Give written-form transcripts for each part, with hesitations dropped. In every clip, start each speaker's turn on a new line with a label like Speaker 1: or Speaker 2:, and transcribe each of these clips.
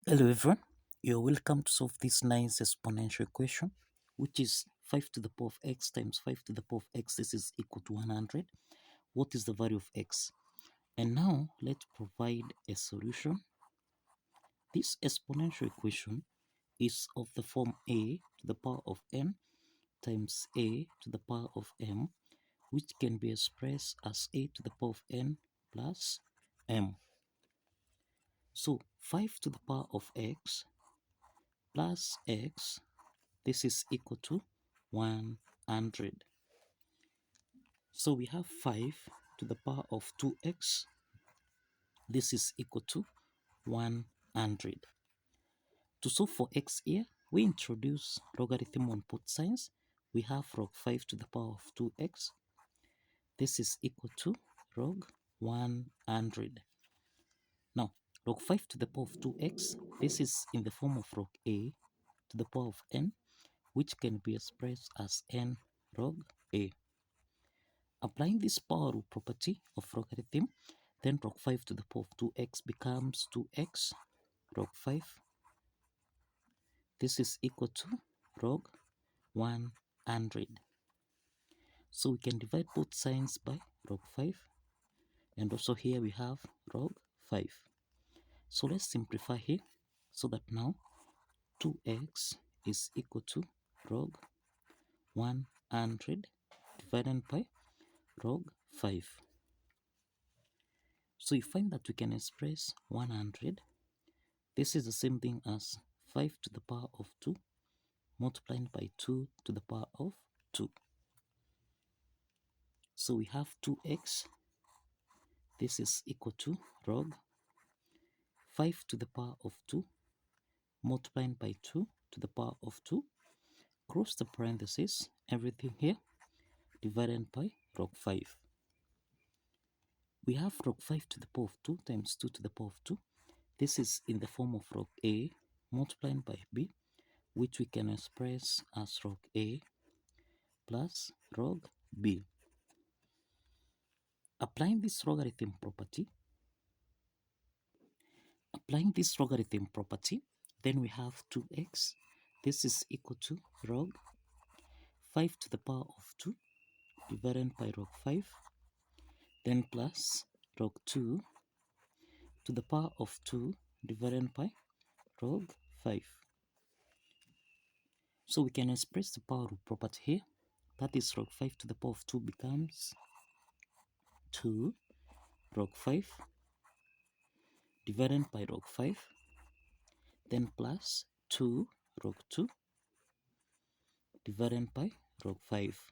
Speaker 1: Hello everyone, you're welcome to solve this nice exponential equation, which is 5 to the power of x times 5 to the power of x. This is equal to 100. What is the value of x? And now let's provide a solution. This exponential equation is of the form a to the power of n times a to the power of m, which can be expressed as a to the power of n plus m. So 5 to the power of x plus x, this is equal to 100. So we have 5 to the power of 2x. This is equal to 100. To solve for x here, we introduce logarithm on both sides. We have log 5 to the power of 2x. This is equal to log 100. Now, log 5 to the power of 2x, this is in the form of log a to the power of n, which can be expressed as n log a. Applying this power rule property of logarithm, then log 5 to the power of 2x becomes 2x log 5. This is equal to log 100. So we can divide both sides by log 5. And also here we have log 5. So let's simplify here so that now 2x is equal to log 100 divided by log 5. So you find that we can express 100. This is the same thing as 5 to the power of 2 multiplied by 2 to the power of 2. So we have 2x. This is equal to log 5 to the power of 2 multiplied by 2 to the power of 2. Close the parentheses, everything here, divided by log 5. We have log 5 to the power of 2 times 2 to the power of 2. This is in the form of log a multiplied by b, which we can express as log a plus log b. Applying this logarithm property, then we have 2x. This is equal to log 5 to the power of 2 divided by log 5, then plus log 2 to the power of 2 divided by log 5. So we can express the power rule property here. That is log 5 to the power of 2 becomes 2 log 5 divided by log 5, then plus 2 log 2 divided by log 5.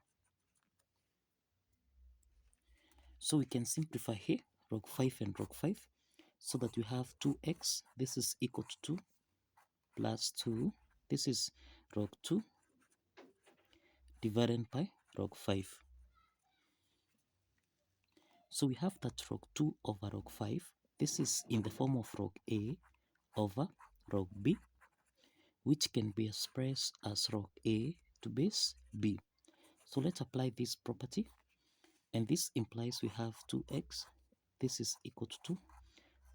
Speaker 1: So we can simplify here log 5 and log 5 so that we have 2x. This is equal to 2 plus 2. This is log 2 divided by log 5. So we have that log 2 over log 5. This is in the form of log a over log b, which can be expressed as log a to base b. So let's apply this property, and this implies we have 2x. This is equal to 2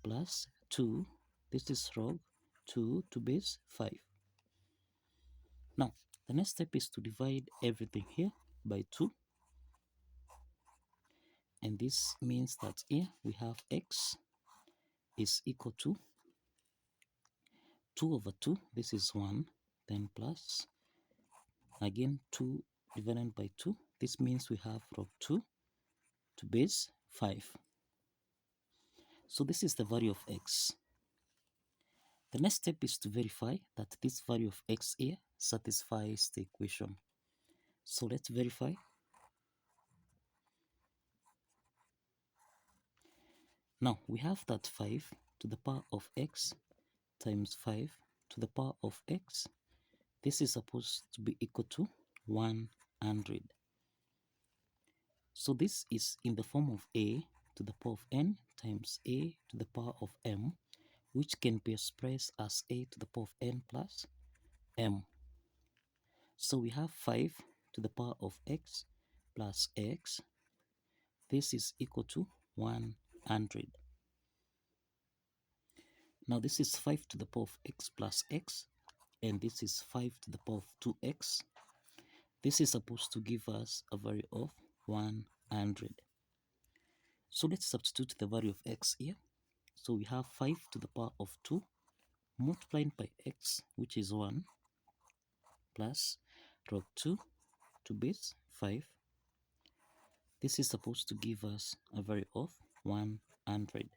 Speaker 1: plus 2. This is log 2 to base 5. Now, the next step is to divide everything here by 2. And this means that here we have x is equal to 2 over 2. This is 1. Then plus, again, 2 divided by 2. This means we have log 2 to base 5. So this is the value of x. The next step is to verify that this value of x here satisfies the equation. So let's verify. Now we have that 5 to the power of x times 5 to the power of x. This is supposed to be equal to 100. So this is in the form of a to the power of n times a to the power of m, which can be expressed as a to the power of n plus m. So we have 5 to the power of x plus x. This is equal to 100. Now this is 5 to the power of x plus x, and this is 5 to the power of 2x. This is supposed to give us a value of 100. So let's substitute the value of x here. So we have 5 to the power of 2 multiplied by x, which is 1, plus log 2 to base 5. This is supposed to give us a value of 100.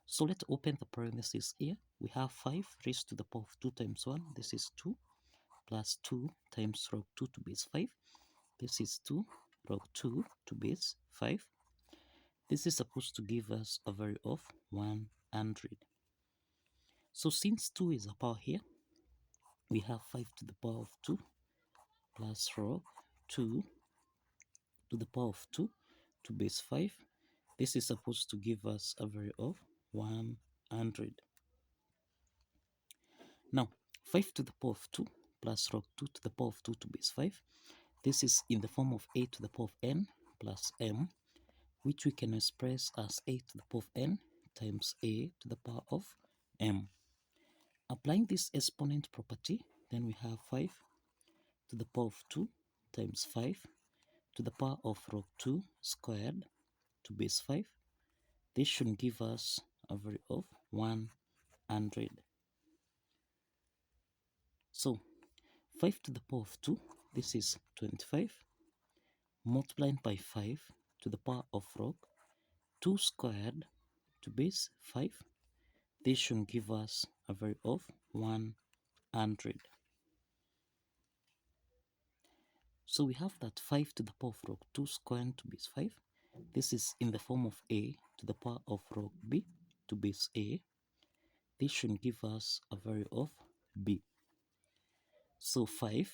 Speaker 1: So let's open the parentheses here. We have 5 raised to the power of 2 times 1. This is 2, plus 2 times log 2 to base 5. This is 2 log 2 to base 5. This is supposed to give us a value of 100. So since 2 is a power here, we have 5 to the power of 2 plus log 2 to the power of 2 to base 5. This is supposed to give us a value of 100. Now, 5 to the power of 2 plus log 2 to the power of 2 to base 5. This is in the form of a to the power of n plus m, which we can express as a to the power of n times a to the power of m. Applying this exponent property, then we have 5 to the power of 2 times 5 to the power of log 2 squared to base 5. This should give us a value of 100. So 5 to the power of 2, this is 25, multiplied by 5 to the power of log 2 squared to base 5. This should give us a value of 100. So we have that 5 to the power of log 2 squared to base 5. This is in the form of a to the power of log b to base a. This should give us a value of b. So 5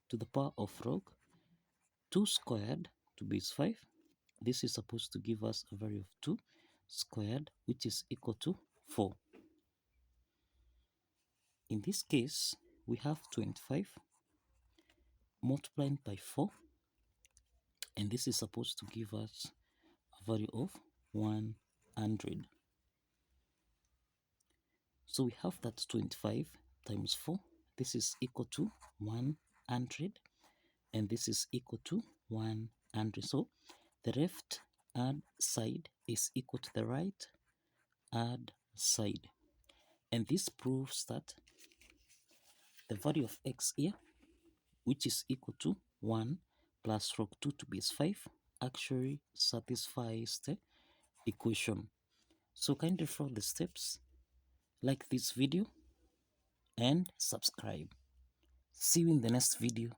Speaker 1: to the power of log 2 squared to base 5. This is supposed to give us a value of 2 squared, which is equal to 4. In this case, we have 25 multiplied by 4, and this is supposed to give us a value of 100. So we have that 25 times 4. This is equal to 100, and this is equal to 100. So the left hand side is equal to the right hand side. And this proves that the value of x here, which is equal to 1 plus log 2 to base 5, actually satisfies the equation. So kindly follow the steps, like this video, and subscribe. See you in the next video.